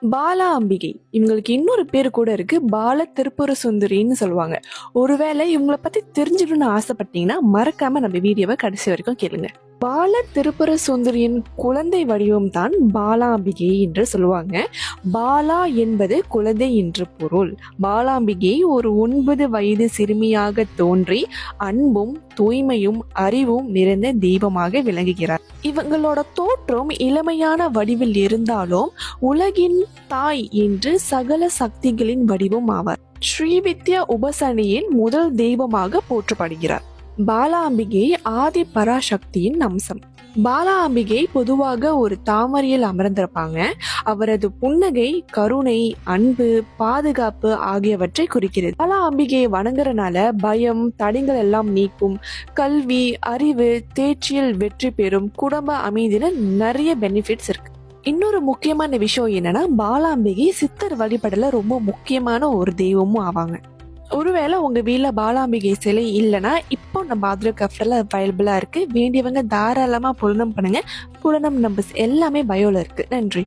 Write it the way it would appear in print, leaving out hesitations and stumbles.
பாலா அம்பிகை இவங்களுக்கு இன்னொரு பேரு கூட இருக்கு, பால திரிபுர சுந்தரின்னு சொல்லுவாங்க. ஒருவேளை இவங்கள பத்தி தெரிஞ்சுக்கணும்னு ஆசைப்பட்டீங்கன்னா மறக்காம நம்ம வீடியோவை கடைசி வரைக்கும் கேளுங்க. பால திரிபுர சுந்தரியின் குழந்தை வடிவம் தான் பாலாம்பிகை என்று சொல்லுவாங்க. பாலா என்பது குழந்தை என்று பொருள். பாலாம்பிகை ஒரு 9 வயது சிறுமியாக தோன்றி அன்பும் தூய்மையும் அறிவும் நிறைந்த தெய்வமாக விளங்குகிறார். இவங்களோட தோற்றம் இளமையான வடிவில் இருந்தாலும் உலகின் தாய் என்று சகல சக்திகளின் வடிவம் ஆவார். ஸ்ரீவித்யா உபசனையின் முதல் தெய்வமாக போற்றப்படுகிறார். பாலாம்பிகை ஆதி பராசக்தியின் அம்சம். பாலாம்பிகை பொதுவாக ஒரு தாமரையில் அமர்ந்திருப்பாங்க. அவரது புன்னகை கருணை, அன்பு, பாதுகாப்பு ஆகியவற்றை குறிக்கிறது. பாலாம்பிகையை வணங்குறனால பயம், தடைகள் எல்லாம் நீக்கும், கல்வி, அறிவு, தேர்ச்சியில் வெற்றி பெறும், குடும்ப அமைதியில நிறைய பெனிஃபிட்ஸ் இருக்கு. இன்னொரு முக்கியமான விஷயம் என்னன்னா, பாலாம்பிகை சித்தர் வழிபடல ரொம்ப முக்கியமான ஒரு தெய்வமும் ஆவாங்க. ஒருவேளை உங்க வீட்ல பாலாம்பிகை சிலை இல்லைன்னா இப்போ நம்ம ஆதரவு கஃப்டில் அவைலபிளா இருக்கு. வேண்டியவங்க தாராளமா புலனம் பண்ணுங்க. புலனம் நம்பர்ஸ் எல்லாமே பயோல இருக்கு. நன்றி.